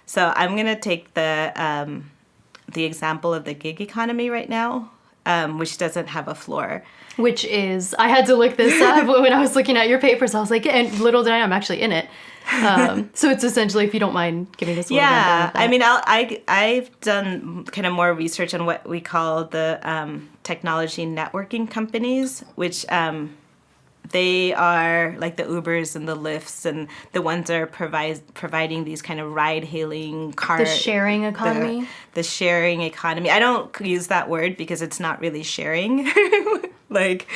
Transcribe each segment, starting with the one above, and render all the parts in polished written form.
So I'm going to take the example of the gig economy right now, which doesn't have a floor. Which is, I had to look this up when I was looking at your papers. I was like, and little did I know, I'm actually in it. So it's essentially, if you don't mind giving us a little rundown of that. I mean, I've done kind of more research on what we call the technology networking companies, which they are like the Ubers and the Lyfts and the ones that are providing these kind of ride-hailing car... The sharing economy? The sharing economy. I don't use that word because it's not really sharing. Like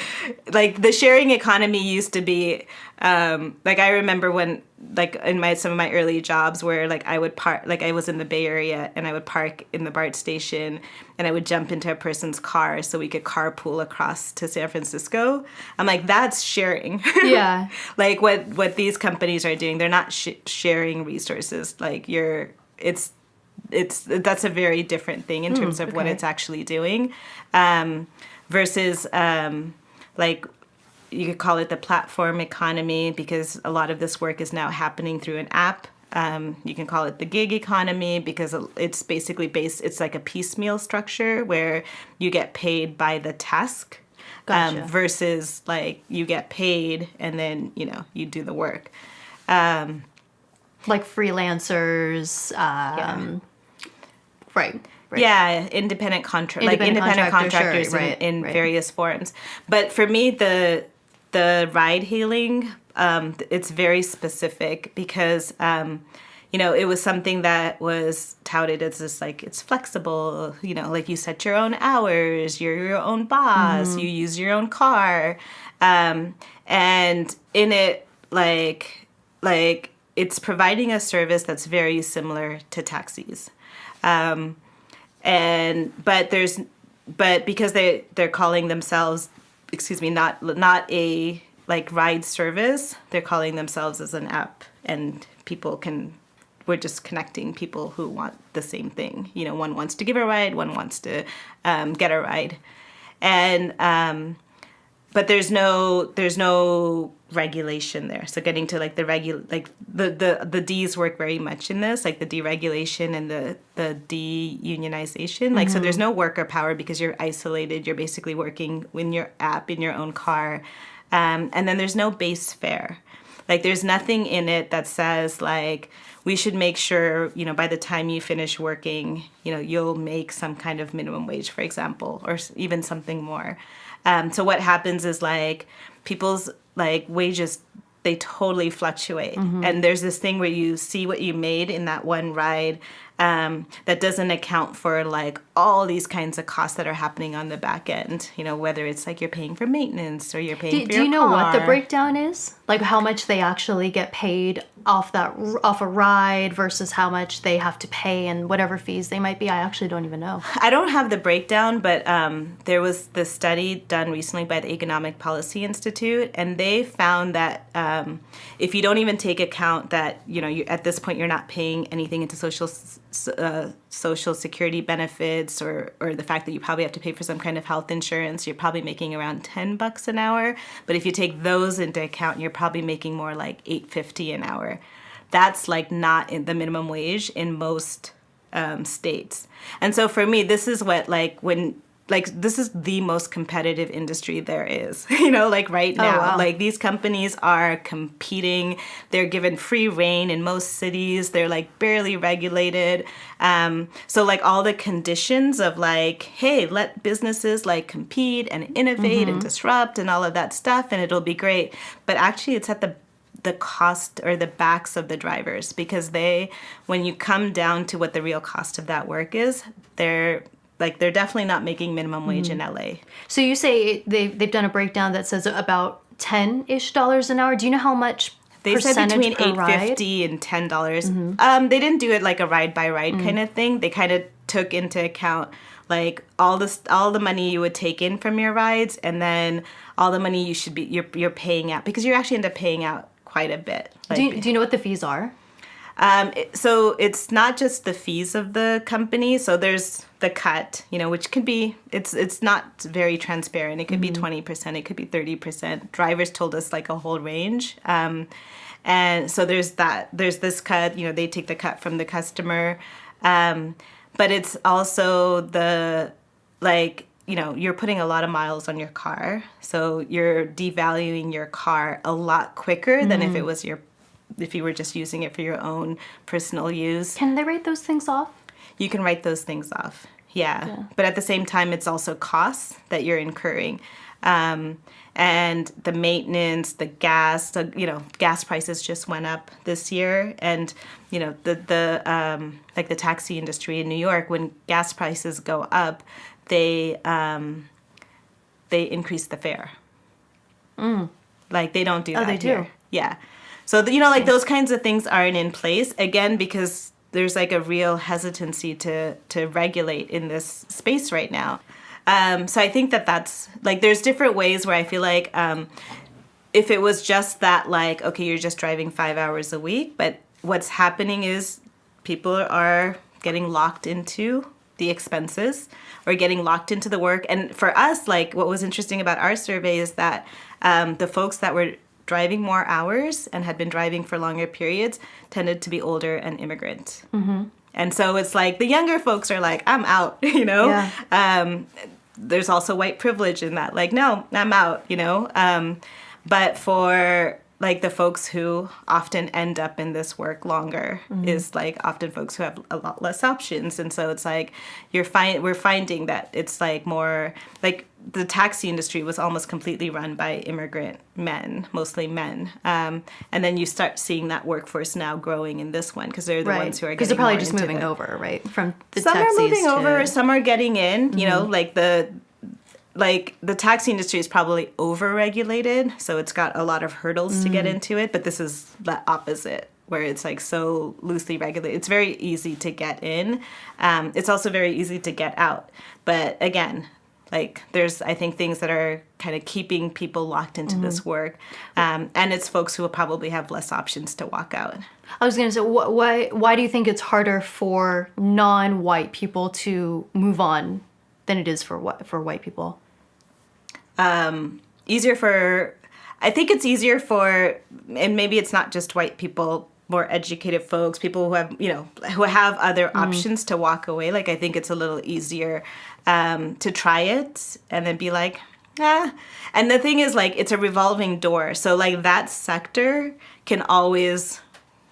the sharing economy used to be, like I remember when, like in some of my early jobs where like I would park, like I was in the Bay Area and I would park in the BART station and I would jump into a person's car so we could carpool across to San Francisco. I'm like, that's sharing. Yeah. Like what these companies are doing, they're not sharing resources. Like that's a very different thing in terms of what it's actually doing. Versus like you could call it the platform economy because a lot of this work is now happening through an app. You can call it the gig economy because it's basically it's like a piecemeal structure where you get paid by the task. Gotcha. Versus like you get paid and then, you do the work. Like freelancers. Right. Yeah, independent contractors sure. in various forms. But for me, the ride hailing, it's very specific because it was something that was touted as this like it's flexible. Like you set your own hours, you're your own boss, you use your own car, and in it like it's providing a service that's very similar to taxis. But because they're calling themselves, not a like ride service, they're calling themselves as an app, and we're just connecting people who want the same thing. One wants to give a ride, one wants to get a ride, and but there's no regulation there. So getting to like the D's work very much in this, like the deregulation and the de-unionization. Like, so there's no worker power because you're isolated. You're basically working in your app in your own car. And then there's no base fare. Like there's nothing in it that says like, we should make sure, by the time you finish working, you'll make some kind of minimum wage, for example, or even something more. So what happens is like people's like wages, they totally fluctuate. And there's this thing where you see what you made in that one ride that doesn't account for like all these kinds of costs that are happening on the back end, whether it's like you're paying for maintenance or you're paying for your car. Do you know what the breakdown is? Like how much they actually get paid off a ride versus how much they have to pay and whatever fees they might be? I actually don't even know. I don't have the breakdown, but there was this study done recently by the Economic Policy Institute, and they found that if you don't even take account that, you at this point you're not paying anything into social security benefits or the fact that you probably have to pay for some kind of health insurance, you're probably making around $10 an hour. But if you take those into account, you're probably making more like $8.50 an hour. That's like not in the minimum wage in most states. And so for me, this is what this is the most competitive industry there is, like right now. Oh, wow. Like these companies are competing. They're given free rein in most cities. They're like barely regulated. So like all the conditions of like, hey, let businesses like compete and innovate and disrupt and all of that stuff, and it'll be great. But actually it's at the cost or the backs of the drivers, because when you come down to what the real cost of that work is, they're definitely not making minimum wage in LA. So you say they've done a breakdown that says about $10-ish an hour. Do you know how much they said between $8.50 and $10. They didn't do it like a ride by ride kind of thing. They kind of took into account like all the money you would take in from your rides, and then all the money you're paying out, because you actually end up paying out quite a bit. Do you know what the fees are? So it's not just the fees of the company. So there's the cut, which could be, it's not very transparent. It could be 20%, it could be 30%. Drivers told us like a whole range. And so there's this cut, they take the cut from the customer. But it's also you're putting a lot of miles on your car. So you're devaluing your car a lot quicker than if you were just using it for your own personal use. Can they write those things off? You can write those things off. Yeah. But at the same time, it's also costs that you're incurring. And the maintenance, the gas, gas prices just went up this year. And, the taxi industry in New York, when gas prices go up, they increase the fare. Like, they don't do that they here. do? Yeah. So, those kinds of things aren't in place, again, because there's, a real hesitancy to regulate in this space right now. So I think that's, there's different ways where I feel like if it was just that, okay, you're just driving 5 hours a week, but what's happening is people are getting locked into the expenses or getting locked into the work. And for us, what was interesting about our survey is that the folks that were driving more hours and had been driving for longer periods tended to be older and immigrant. Mm-hmm. And so it's the younger folks are I'm out, Yeah. There's also white privilege in that. No, I'm out, But for the folks who often end up in this work longer is often folks who have a lot less options. And so it's we're finding that it's more the taxi industry was almost completely run by immigrant men, mostly men. And then you start seeing that workforce now growing in this one because they're the ones who are getting because they're probably more just into moving it. over, right? From the Some taxis are moving over, to... some are getting in, the taxi industry is probably over-regulated, so it's got a lot of hurdles to get into it, but this is the opposite, where it's so loosely regulated. It's very easy to get in. It's also very easy to get out. But again, there's, I think, things that are kind of keeping people locked into this work. And it's folks who will probably have less options to walk out. I was going to say, why do you think it's harder for non-white people to move on than it is for white people? I think it's easier for, and maybe it's not just white people, more educated folks, people who have, who have other options to walk away. I think it's a little easier to try it and then be And the thing is, it's a revolving door. So, that sector can always,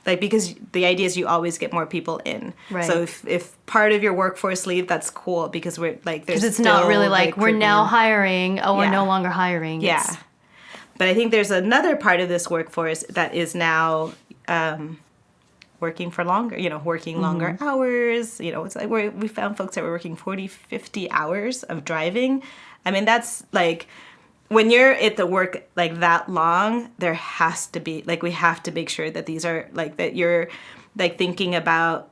because the idea is you always get more people in. Right. So if part of your workforce leave, that's cool because we're there's because it's not really we're now hiring. Oh, we're Yeah. no longer hiring. Yeah. But I think there's another part of this workforce that is now working for longer, working longer hours. It's we found folks that were working 40, 50 hours of driving. I mean, that's when you're at the work that long, there has to be we have to make sure that these are that you're thinking about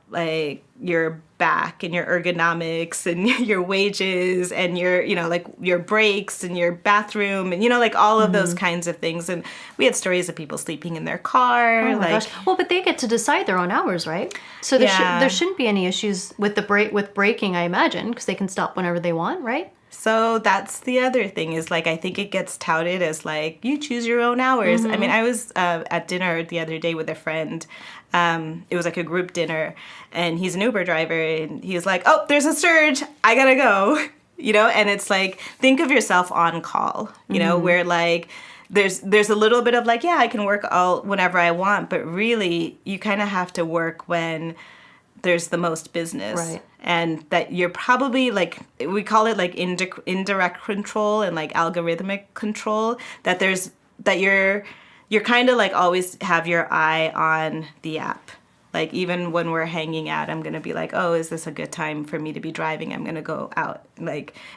your back and your ergonomics and your wages and your your breaks and your bathroom and all of those kinds of things. And we had stories of people sleeping in their car. Oh my gosh. Well, but they get to decide their own hours, right? So there shouldn't be any issues with with braking, I imagine, because they can stop whenever they want, right? So that's the other thing is I think it gets touted as you choose your own hours. I mean, I was at dinner the other day with a friend. It was a group dinner, and he's an Uber driver, and he was oh, there's a surge, I gotta go, and it's think of yourself on call, where there's a little bit of yeah, I can work whenever I want, but really you kind of have to work when there's the most business. Right. And that you're probably we call it indirect control and algorithmic control, that you're kind of always have your eye on the app. Even when we're hanging out, I'm going to be oh, is this a good time for me to be driving? I'm going to go out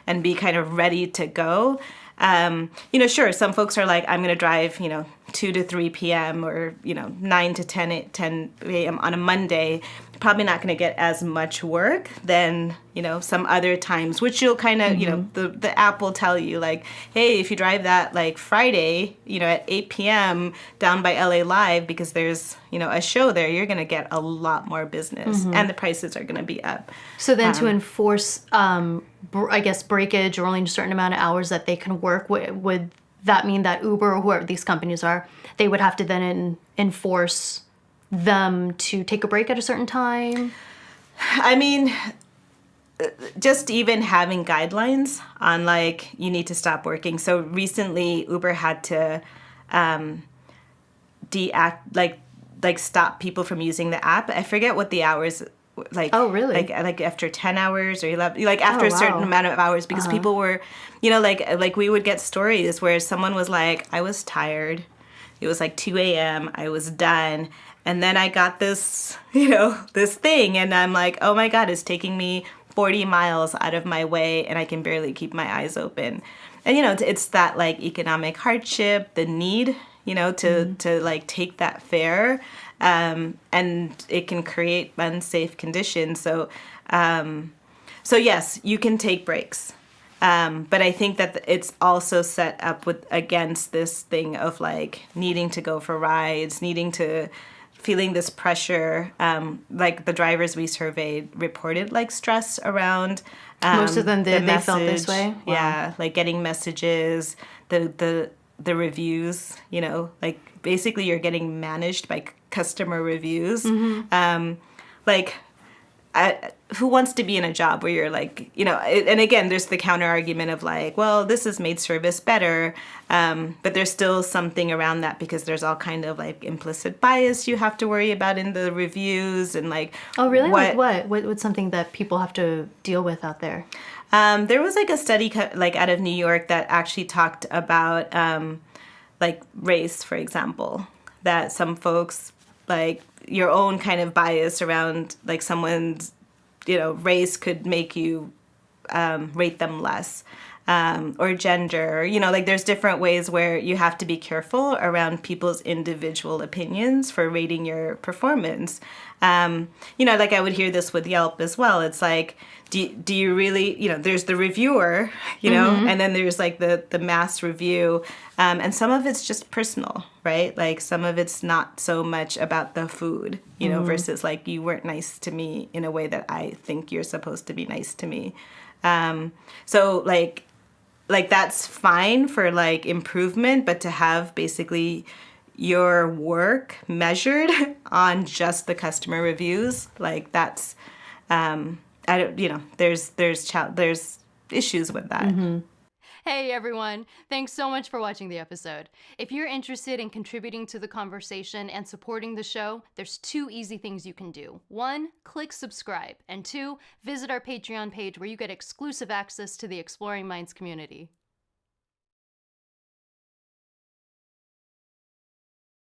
and be kind of ready to go. Sure, some folks are I'm going to drive, 2 to 3 p.m. or, 9 to 10 a.m. on a Monday. Probably not going to get as much work than, some other times, which you'll kind of, the app will tell you hey, if you drive that Friday, at 8 p.m. down by LA Live because there's, a show there, you're going to get a lot more business and the prices are going to be up. So then to enforce, I guess, breakage or only a certain amount of hours that they can work, would that mean that Uber or whoever these companies are, they would have to then enforce them to take a break at a certain time? I mean, just even having guidelines on like you need to stop working. So recently Uber had to stop people from using the app. I forget what the hours like. Oh, really? Like after 10 hours or 11, like after Oh, a certain wow. amount of hours, because people were, like we would get stories where someone was like, I was tired. It was like 2 a.m. I was done. And then I got this, this thing. And I'm like, oh my God, it's taking me 40 miles out of my way and I can barely keep my eyes open. And, it's that like economic hardship, the need, to like take that fare. And it can create unsafe conditions. So yes, you can take breaks. But I think that it's also set up against this thing of like needing to go for rides, feeling this pressure. Like the drivers we surveyed reported like stress around. Most of them did. They felt this message. way. Wow. Yeah, like getting messages, the reviews. Like basically you're getting managed by customer reviews. Like. Who wants to be in a job where you're like, and again, there's the counter argument of like, well, this has made service better. But there's still something around that because there's all kind of like implicit bias you have to worry about in the reviews and like. Oh, really? Like what? What's something that people have to deal with out there? There was like a study like out of New York that actually talked about like race, for example, that some folks like your own kind of bias around like someone's, race could make you rate them less, or gender, like there's different ways where you have to be careful around people's individual opinions for rating your performance. Like I would hear this with Yelp as well. It's like, do you really, there's the reviewer, and then there's like the mass review. And some of it's just personal, right? Like some of it's not so much about the food, versus like you weren't nice to me in a way that I think you're supposed to be nice to me. So like that's fine for like improvement, but to have basically your work measured on just the customer reviews, like that's I don't, there's issues with that. Hey everyone, thanks so much for watching the episode. If you're interested in contributing to the conversation and supporting the show, there's 2 easy things you can do. 1, click subscribe, and 2, visit our Patreon page where you get exclusive access to the Exploring Minds community.